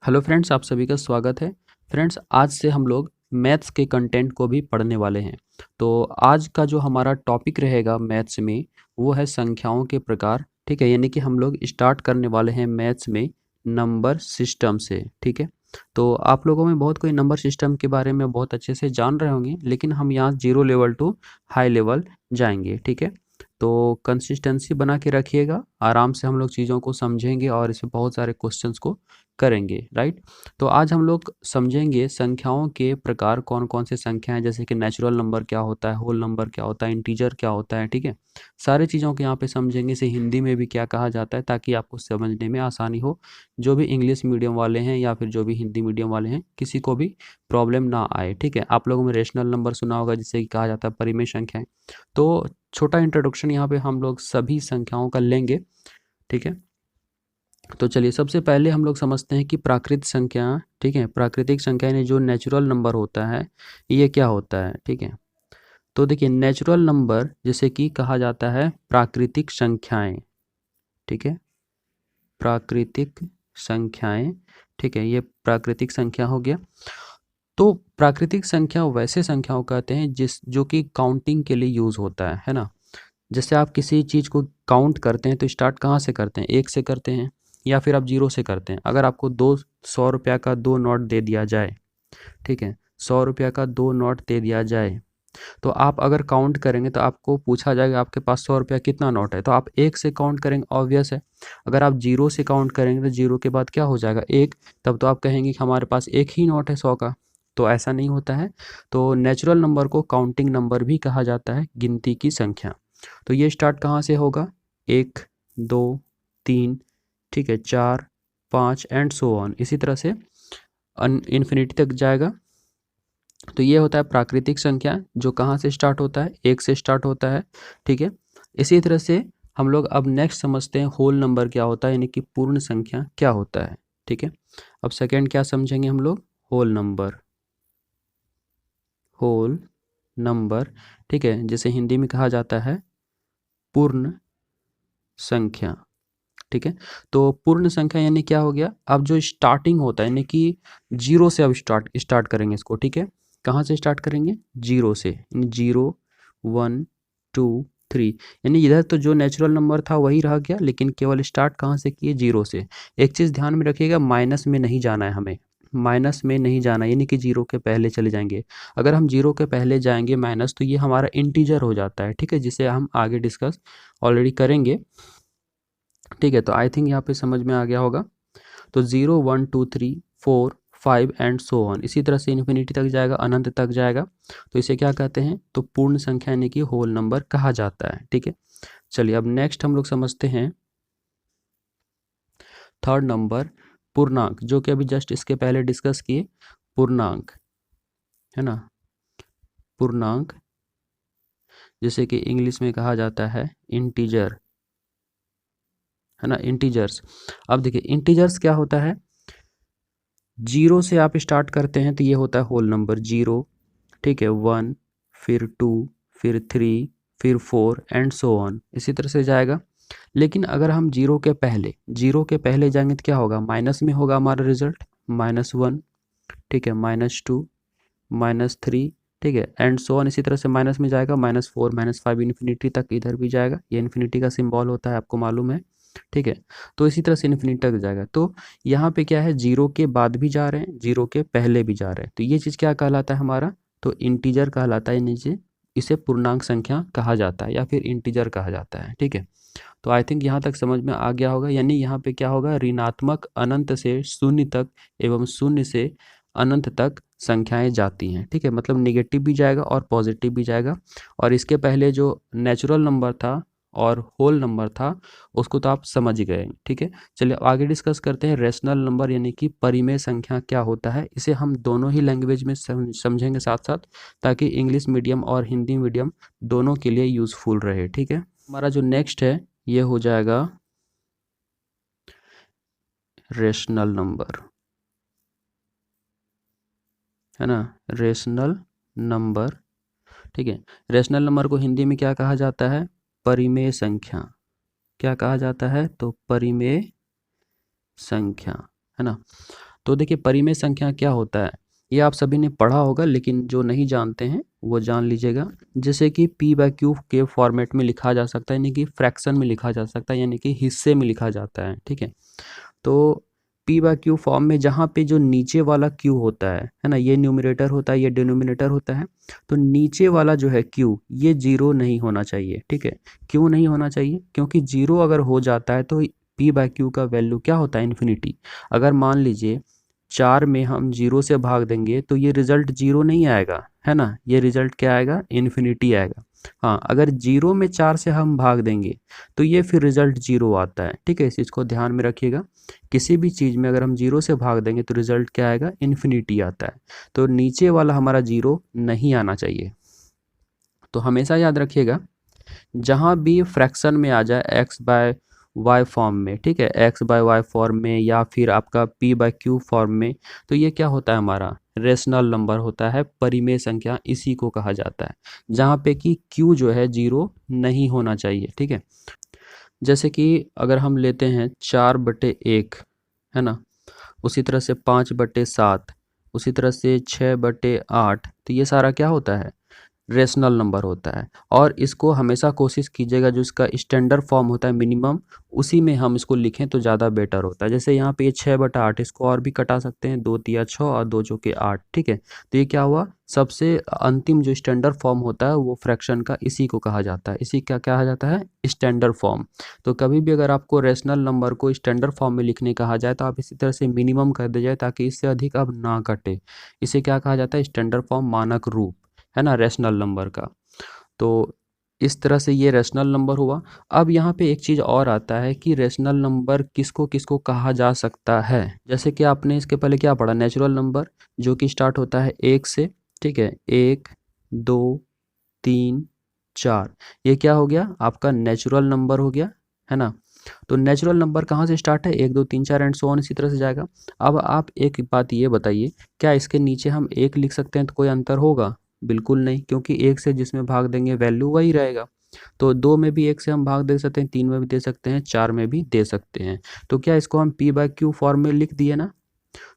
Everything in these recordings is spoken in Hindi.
हेलो फ्रेंड्स, आप सभी का स्वागत है। फ्रेंड्स, आज से हम लोग मैथ्स के कंटेंट को भी पढ़ने वाले हैं। तो आज का जो हमारा टॉपिक रहेगा मैथ्स में, वो है संख्याओं के प्रकार। ठीक है, यानी कि हम लोग स्टार्ट करने वाले हैं मैथ्स में नंबर सिस्टम से। ठीक है, तो आप लोगों में बहुत कोई नंबर सिस्टम के बारे में बहुत अच्छे से जान रहे होंगे, लेकिन हम यहाँ 0 लेवल टू हाई लेवल जाएंगे। ठीक है, तो कंसिस्टेंसी बना के रखिएगा, आराम से हम लोग चीज़ों को समझेंगे और इसमें बहुत सारे क्वेश्चंस को करेंगे। राइट, तो आज हम लोग समझेंगे संख्याओं के प्रकार, कौन कौन से संख्या हैं, जैसे कि नेचुरल नंबर क्या होता है, होल नंबर क्या होता है, इंटीजर क्या होता है। ठीक है, सारी चीज़ों को यहाँ पे समझेंगे। इसे हिंदी में भी क्या कहा जाता है, ताकि आपको समझने में आसानी हो। जो भी इंग्लिश मीडियम वाले हैं या फिर जो भी हिंदी मीडियम वाले हैं, किसी को भी प्रॉब्लम ना आए। ठीक है, आप लोगों में रेशनल नंबर सुना होगा, जिसे कहा जाता है परिमेय संख्याएं। तो छोटा इंट्रोडक्शन यहाँ पे हम लोग सभी संख्याओं का लेंगे। ठीक है, तो चलिए सबसे पहले हम लोग समझते हैं कि प्राकृतिक संख्या। ठीक है, प्राकृतिक संख्या यानी जो नेचुरल नंबर होता है, ये क्या होता है। ठीक है, तो देखिए नेचुरल नंबर जैसे कि कहा जाता है प्राकृतिक संख्याएं। ठीक है, प्राकृतिक संख्याएं। ठीक है, ये प्राकृतिक संख्या हो गया। तो प्राकृतिक संख्या वैसे संख्याओं कहते हैं जो कि काउंटिंग के लिए यूज होता है ना। जैसे आप किसी चीज़ को काउंट करते हैं तो स्टार्ट कहाँ से करते हैं, 1 से करते हैं, या फिर आप 0 से करते हैं। अगर आपको 100 रुपया का 2 नोट दे दिया जाए, ठीक है, 100 रुपया का 2 नोट दे दिया जाए, तो आप अगर काउंट करेंगे तो आपको पूछा जाएगा आपके पास 100 रुपया कितना नोट है, तो आप 1 से काउंट करेंगे, ऑब्वियस है। अगर आप 0 से काउंट करेंगे तो 0 के बाद क्या हो जाएगा, 1, तब तो आप कहेंगे कि हमारे पास एक ही नोट है 100 का। तो ऐसा नहीं होता है। तो नेचुरल नंबर को काउंटिंग नंबर भी कहा जाता है, गिनती की संख्या। तो ये स्टार्ट कहाँ से होगा, 1, 2, 3, ठीक है, 4, 5 एंड सो ऑन, इसी तरह से इन्फिनिटी तक जाएगा। तो ये होता है प्राकृतिक संख्या, जो कहाँ से स्टार्ट होता है, 1 से स्टार्ट होता है। ठीक है, इसी तरह से हम लोग अब नेक्स्ट समझते हैं होल नंबर क्या होता है, यानी कि पूर्ण संख्या क्या होता है। ठीक है, अब सेकंड क्या समझेंगे हम लोग, होल नंबर। होल नंबर, ठीक है, जिसे हिंदी में कहा जाता है पूर्ण संख्या। ठीक है, तो पूर्ण संख्या यानी क्या हो गया, अब जो स्टार्टिंग होता है, यानी कि 0 से अब स्टार्ट करेंगे इसको। ठीक है, कहाँ से स्टार्ट करेंगे, 0 से, यानी 0, 1, 2, 3, यानी इधर तो जो नेचुरल नंबर था वही रह गया, लेकिन केवल स्टार्ट कहाँ से किए, 0 से। एक चीज़ ध्यान में रखिएगा, माइनस में नहीं जाना है हमें, माइनस में नहीं जाना, यानी कि 0 के पहले चले जाएंगे। अगर हम 0 के पहले जाएंगे माइनस, तो ये हमारा इंटीजर हो जाता है। ठीक है, जिसे हम आगे डिस्कस ऑलरेडी करेंगे। ठीक है, तो आई थिंक यहाँ पे समझ में आ गया होगा। तो 0, 1, 2, 3, 4, 5 एंड सो ऑन, इसी तरह से इन्फिनिटी तक जाएगा, अनंत तक जाएगा। तो इसे क्या कहते हैं, तो पूर्ण संख्या यानी कि होल नंबर कहा जाता है। ठीक है, चलिए अब नेक्स्ट हम लोग समझते हैं थर्ड नंबर, पूर्णांक, जो कि अभी जस्ट इसके पहले डिस्कस किए, पूर्णांक, है ना। पूर्णांक जैसे कि इंग्लिश में कहा जाता है इंटीजर, है ना, इंटीजर्स। अब देखिए इंटीजर्स क्या होता है, 0 से आप स्टार्ट करते हैं तो ये होता है होल नंबर 0, ठीक है, 1, फिर 2, फिर 3, फिर 4 एंड सो ऑन, इसी तरह से जाएगा। लेकिन अगर हम 0 के पहले जाएंगे तो क्या होगा, माइनस में होगा हमारा रिजल्ट, -1, ठीक है, -2, -3, ठीक है, एंड सो ऑन, इसी तरह से माइनस में जाएगा, -4, -5, इन्फिनिटी तक इधर भी जाएगा। ये इन्फिनिटी का सिंबल होता है, आपको मालूम है। ठीक है, तो इसी तरह से इन्फिनिटी तक जाएगा। तो यहाँ पे क्या है, 0 के बाद भी जा रहे हैं, 0 के पहले भी जा रहे हैं, तो ये चीज़ क्या कहलाता है हमारा, तो इंटीजर कहलाता है। नीचे इसे पूर्णांक संख्या कहा जाता है या फिर इंटीजर कहा जाता है। ठीक है, तो आई थिंक यहाँ तक समझ में आ गया होगा। यानी यहाँ पे क्या होगा, ऋणात्मक अनंत से शून्य तक एवं शून्य से अनंत तक संख्याएं जाती हैं। ठीक है, मतलब निगेटिव भी जाएगा और पॉजिटिव भी जाएगा। और इसके पहले जो नेचुरल नंबर था और होल नंबर था, उसको तो आप समझ ही गए। ठीक है, चलिए आगे डिस्कस करते हैं रेशनल नंबर, यानी कि परिमेय संख्या क्या होता है। इसे हम दोनों ही लैंग्वेज में समझेंगे साथ साथ, ताकि इंग्लिश मीडियम और हिंदी मीडियम दोनों के लिए यूज़फुल रहे। ठीक है, हमारा जो नेक्स्ट है ये हो जाएगा रेशनल नंबर, है ना, रेशनल नंबर। ठीक है, रेशनल नंबर को हिंदी में क्या कहा जाता है, परिमेय संख्या। क्या कहा जाता है, तो परिमेय संख्या, है ना। तो देखिए परिमेय संख्या क्या होता है, ये आप सभी ने पढ़ा होगा, लेकिन जो नहीं जानते हैं वो जान लीजिएगा। जैसे कि p/q के फॉर्मेट में लिखा जा सकता है, यानी कि फ्रैक्शन में लिखा जा सकता है, यानी कि हिस्से में लिखा जाता है, ठीक है। तो p/q फॉर्म में जहाँ पे जो नीचे वाला q होता है ना, ये न्यूमरेटर होता है, ये डिनोमिनेटर होता है। तो नीचे वाला जो है q, ये जीरो नहीं होना चाहिए, ठीक है। क्यों नहीं होना चाहिए? क्योंकि जीरो अगर हो जाता है तो p/q का वैल्यू क्या होता है, इन्फिनिटी। अगर मान लीजिए 4 में हम जीरो से भाग देंगे तो ये रिजल्ट जीरो नहीं आएगा, है ना, ये रिजल्ट क्या आएगा, इन्फिनिटी आएगा। हाँ, अगर जीरो में 4 से हम भाग देंगे तो ये फिर रिजल्ट जीरो आता है, ठीक है। इस चीज़ को ध्यान में रखिएगा, किसी भी चीज़ में अगर हम जीरो से भाग देंगे तो रिजल्ट क्या आएगा, इन्फिनिटी आता है। तो नीचे वाला हमारा जीरो नहीं आना चाहिए। तो हमेशा याद रखिएगा, जहाँ भी फ्रैक्शन में आ जाए एक्स बाय वाई फॉर्म में, ठीक है, एक्स बाय वाई फॉर्म में या फिर आपका p/q फॉर्म में, तो ये क्या होता है, हमारा रेशनल नंबर होता है, परिमेय संख्या इसी को कहा जाता है, जहाँ पे कि q जो है जीरो नहीं होना चाहिए, ठीक है। जैसे कि अगर हम लेते हैं 4/1, है ना, उसी तरह से 5/7, उसी तरह से 6/8, तो ये सारा क्या होता है, रेशनल नंबर होता है। और इसको हमेशा कोशिश कीजिएगा जो इसका स्टैंडर्ड फॉर्म होता है मिनिमम, उसी में हम इसको लिखें तो ज़्यादा बेटर होता है। जैसे यहाँ पे ये 6/8, इसको और भी कटा सकते हैं, 2 तिया 6 और 2 चौके 8, ठीक है। तो ये क्या हुआ, सबसे अंतिम जो स्टैंडर्ड फॉर्म होता है वो फ्रैक्शन का इसी को कहा जाता है, इसी क्या कहा जाता है, स्टैंडर्ड फॉर्म। तो कभी भी अगर आपको रेशनल नंबर को स्टैंडर्ड फॉर्म में लिखने कहा जाए तो आप इसी तरह से मिनिमम कर दिया जाए ताकि इससे अधिक अब ना कटे। इसे क्या कहा जाता है, स्टैंडर्ड फॉर्म, मानक रूप, है ना, रेशनल नंबर का। तो इस तरह से ये रेशनल नंबर हुआ। अब यहाँ पे एक चीज़ और आता है कि रेशनल नंबर किसको किसको कहा जा सकता है। जैसे कि आपने इसके पहले क्या पढ़ा, नेचुरल नंबर जो कि स्टार्ट होता है 1 से, ठीक है, 1 2 3 4, ये क्या हो गया, आपका नेचुरल नंबर हो गया, है ना। तो नेचुरल नंबर कहाँ से स्टार्ट है, 1 2 3 4 एंड सो ऑन, इसी तरह से जाएगा। अब आप एक बात ये बताइए, क्या इसके नीचे हम 1 लिख सकते हैं तो कोई अंतर होगा? बिल्कुल नहीं, क्योंकि 1 से जिसमें भाग देंगे वैल्यू वही रहेगा। तो 2 में भी 1 से हम भाग दे सकते हैं, 3 में भी दे सकते हैं, 4 में भी दे सकते हैं। तो क्या इसको हम p/q फॉर्म में लिख दिए ना।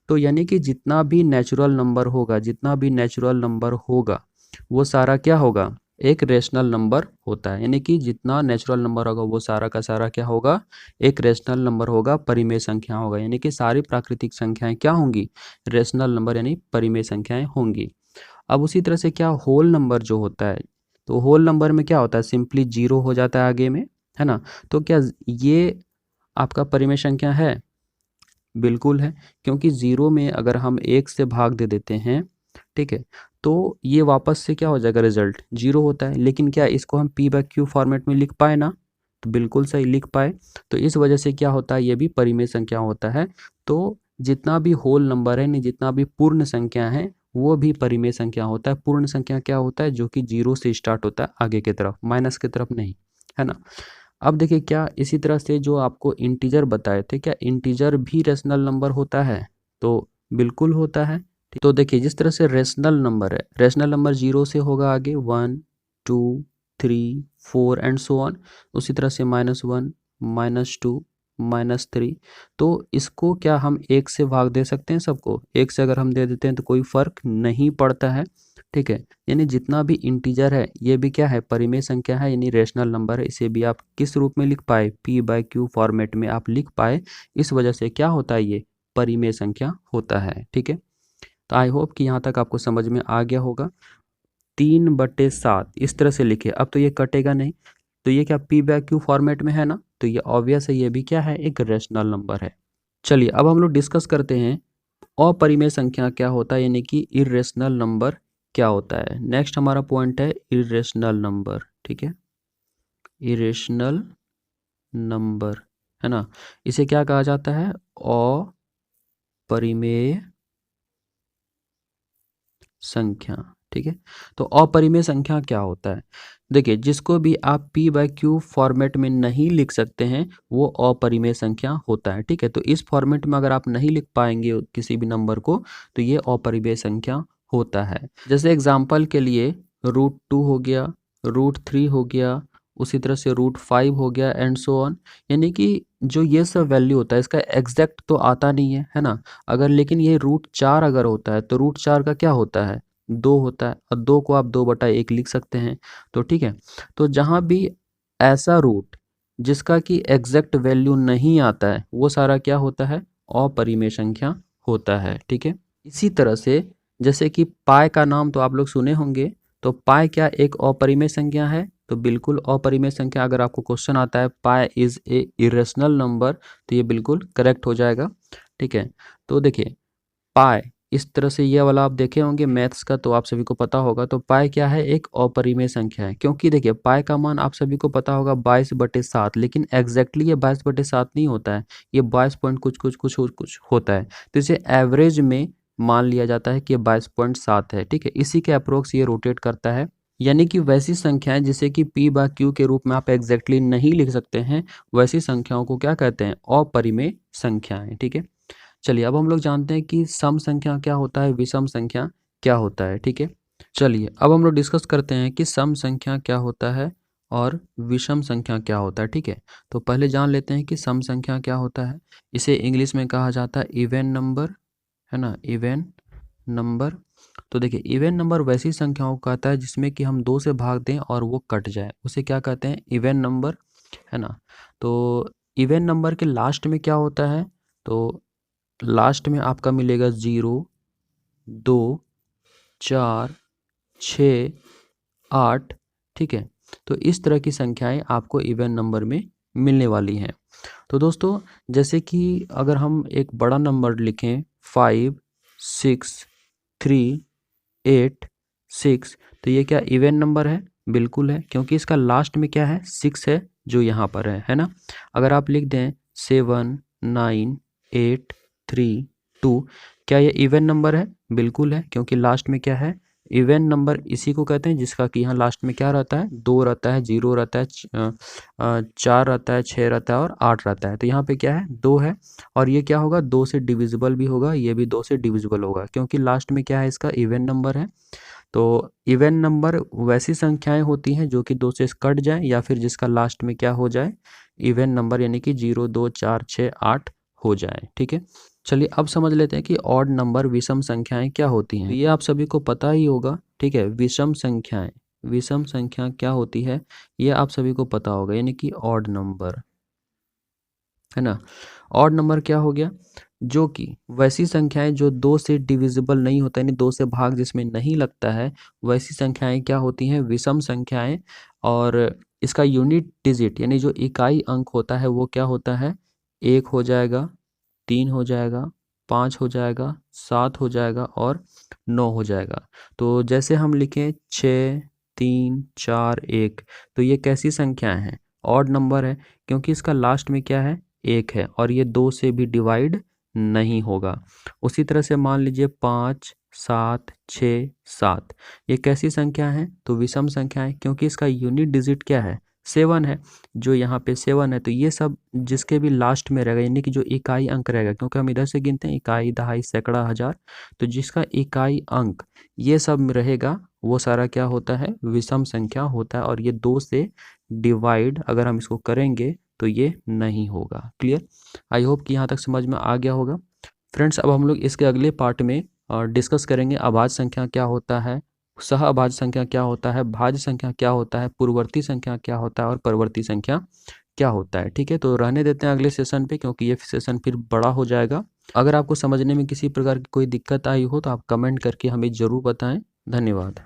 तो यानी कि जितना भी नेचुरल नंबर होगा, जितना भी नेचुरल नंबर होगा, वो सारा क्या होगा, एक रेशनल नंबर होता है। यानी कि जितना नेचुरल नंबर होगा वो सारा का सारा क्या होगा, एक रेशनल नंबर होगा, परिमेय संख्या होगा। यानी कि सारी प्राकृतिक संख्याएं क्या होंगी, रेशनल नंबर यानी परिमेय संख्याएं होंगी। अब उसी तरह से क्या, होल नंबर जो होता है, तो होल नंबर में क्या होता है, सिंपली जीरो हो जाता है आगे में, है ना। तो क्या ये आपका परिमेय संख्या है? बिल्कुल है, क्योंकि ज़ीरो में अगर हम 1 से भाग दे देते हैं, ठीक है, तो ये वापस से क्या हो जाएगा, रिजल्ट जीरो होता है। लेकिन क्या इसको हम p/q फॉर्मेट में लिख पाए ना, तो बिल्कुल सही लिख पाए। तो इस वजह से क्या होता है, ये भी परिमेय संख्या होता है। तो जितना भी होल नंबर है, नहीं जितना भी पूर्ण संख्या है, वो भी परिमेय संख्या होता है। पूर्ण संख्या क्या होता है, जो कि जीरो से स्टार्ट होता है आगे की तरफ, माइनस की तरफ नहीं, है ना। अब देखिए क्या, इसी तरह से जो आपको इंटीजर बताए थे, क्या इंटीजर भी रेशनल नंबर होता है? तो बिल्कुल होता है। तो देखिए जिस तरह से रेशनल नंबर है, रेशनल नंबर जीरो से होगा आगे 1 2 3 4 एंड सो ऑन, उसी तरह से -1 -2 -3। तो इसको क्या हम 1 से भाग दे सकते हैं सबको? 1 से अगर हम दे देते हैं तो कोई फर्क नहीं पड़ता है, ठीक है। यानी जितना भी इंटीजर है ये भी क्या है, परिमेय संख्या है, यानी रेशनल नंबर है। इसे भी आप किस रूप में लिख पाए, p/q फॉर्मेट में आप लिख पाए, इस वजह से क्या होता है, ये परिमेय संख्या होता है, ठीक है। तो आई होप कि यहाँ तक आपको समझ में आ गया होगा। 3/7 इस तरह से लिखे, अब तो ये कटेगा नहीं, तो ये क्या p/q फॉर्मेट में है ना, तो ये ऑब्वियस है, ये भी क्या है, एक रेशनल नंबर है। चलिए अब हम लोग डिस्कस करते हैं अपरिमेय संख्या क्या होता है, यानी कि इरेशनल नंबर क्या होता है। नेक्स्ट हमारा पॉइंट है इरेशनल नंबर, ठीक है, इरेशनल नंबर, है ना। इसे क्या कहा जाता है, अपरिमेय संख्या, ठीक है। तो अपरिमेय संख्या क्या होता है, देखिए जिसको भी आप p/q फॉर्मेट में नहीं लिख सकते हैं वो अपरिमेय संख्या होता है, ठीक है। तो इस फॉर्मेट में अगर आप नहीं लिख पाएंगे किसी भी नंबर को तो ये अपरिमेय संख्या होता है। जैसे एग्जाम्पल के लिए √2 हो गया, √3 हो गया, उसी तरह से √5 हो गया एंड सो ऑन। यानी कि जो ये सब वैल्यू होता है इसका एग्जैक्ट तो आता नहीं है ना। अगर लेकिन ये √4 अगर होता है तो √4 का क्या होता है, 2 होता है, और 2 को आप 2/1 लिख सकते हैं। तो ठीक है, तो जहाँ भी ऐसा रूट जिसका कि एग्जैक्ट वैल्यू नहीं आता है वो सारा क्या होता है, अपरिमेय संख्या होता है। ठीक है, इसी तरह से जैसे कि पाई का नाम तो आप लोग सुने होंगे, तो पाई क्या एक अपरिमेय संख्या है, तो बिल्कुल अपरिमेय संख्या। अगर आपको क्वेश्चन आता है pi is a irrational number, तो ये बिल्कुल करेक्ट हो जाएगा। ठीक है, तो देखिए पाई इस तरह से ये वाला आप देखे होंगे मैथ्स का, तो आप सभी को पता होगा। तो पाई क्या है, एक अपरिमेय संख्या है, क्योंकि देखिए पाई का मान आप सभी को पता होगा 22/7, लेकिन एग्जैक्टली ये 22/7 नहीं होता है, ये 22 पॉइंट कुछ कुछ कुछ कुछ होता है। तो इसे एवरेज में मान लिया जाता है कि 22.7 है। ठीक है, इसी के अप्रोक्स ये रोटेट करता है। यानी कि वैसी संख्याएं जिसे कि p/q के रूप में आप एग्जैक्टली नहीं लिख सकते हैं, वैसी संख्याओं को क्या कहते हैं, अपरिमेय संख्याएं। ठीक है, चलिए अब हम लोग जानते हैं कि सम संख्या क्या होता है, विषम संख्या क्या होता है। ठीक है, चलिए अब हम लोग डिस्कस करते हैं कि सम संख्या क्या होता है और विषम संख्या क्या होता है। ठीक है, तो पहले जान लेते हैं कि सम संख्या क्या होता है। इसे इंग्लिश में कहा जाता है इवन नंबर, है ना, इवन नंबर। तो देखिए इवन नंबर वैसी संख्याओं को कहता है जिसमें कि हम 2 से भाग दें और वो कट जाए, उसे क्या कहते हैं, इवन नंबर, है ना। तो इवन नंबर के लास्ट में क्या होता है, तो लास्ट में आपका मिलेगा 0, 2, 4, 6, 8। ठीक है, तो इस तरह की संख्याएं आपको इवन नंबर में मिलने वाली हैं। तो दोस्तों जैसे कि अगर हम एक बड़ा नंबर लिखें 5, 6, 3, 8, 6, तो ये क्या इवन नंबर है, बिल्कुल है, क्योंकि इसका लास्ट में क्या है, 6 है जो यहाँ पर है ना। अगर आप लिख दें 7, 9, 8, 3, 2, क्या ये इवन नंबर है, बिल्कुल है, क्योंकि लास्ट में क्या है, इवन नंबर इसी को कहते हैं जिसका कि यहाँ लास्ट में क्या रहता है, 2 रहता है, 0 रहता है, 4 रहता है, 6 रहता है और 8 रहता है। तो यहाँ पे क्या है, 2 है, और ये क्या होगा, 2 से डिविजिबल भी होगा, ये भी 2 से डिविजिबल होगा, क्योंकि लास्ट में क्या है, इसका इवन नंबर है। तो इवन नंबर वैसी संख्याएं होती हैं जो कि 2 से कट जाए या फिर जिसका लास्ट में क्या हो जाए, इवन नंबर, यानी कि 0, 2, 4, 6, 8 हो जाए। ठीक है, चलिए अब समझ लेते हैं कि ऑड नंबर विषम संख्याएं क्या होती हैं। ये आप सभी को पता ही होगा। ठीक है, विषम संख्याएं, विषम संख्या क्या होती है ये आप सभी को पता होगा, यानी कि ऑड नंबर, है ना। ऑड नंबर क्या हो गया, जो कि वैसी संख्याएं जो 2 से डिविजिबल नहीं होता, यानी 2 से भाग जिसमें नहीं लगता है, वैसी संख्याएं क्या होती हैं, विषम संख्याएं। और इसका यूनिट डिजिट यानी जो इकाई अंक होता है वो क्या होता है, 1 हो जाएगा, 3 हो जाएगा, 5 हो जाएगा, 7 हो जाएगा और 9 हो जाएगा। तो जैसे हम लिखें 6, 3, 4, 1, तो ये कैसी संख्याएं हैं, ऑड नंबर है, क्योंकि इसका लास्ट में क्या है, 1 है, और ये 2 से भी डिवाइड नहीं होगा। उसी तरह से मान लीजिए 5, 7, 6, 7, ये कैसी संख्या है, तो विषम संख्या है, क्योंकि इसका यूनिट डिजिट क्या है, 7 है, जो यहाँ पे 7 है। तो ये सब जिसके भी लास्ट में रहेगा, यानी कि जो इकाई अंक रहेगा, क्योंकि हम इधर से गिनते हैं इकाई, दहाई, सैकड़ा, हजार, तो जिसका इकाई अंक ये सब में रहेगा वो सारा क्या होता है, विषम संख्या होता है। और ये 2 से डिवाइड अगर हम इसको करेंगे तो ये नहीं होगा। क्लियर, आई होप कि यहाँ तक समझ में आ गया होगा। फ्रेंड्स अब हम लोग इसके अगले पार्ट में डिस्कस करेंगे अभाज्य संख्या क्या होता है, सह अभाज्य संख्या क्या होता है, भाज्य संख्या क्या होता है, पूर्ववर्ती संख्या क्या होता है और परवर्ती संख्या क्या होता है। ठीक है, तो रहने देते हैं अगले सेशन पे, क्योंकि ये सेशन फिर बड़ा हो जाएगा। अगर आपको समझने में किसी प्रकार की कोई दिक्कत आई हो तो आप कमेंट करके हमें ज़रूर बताएं। धन्यवाद।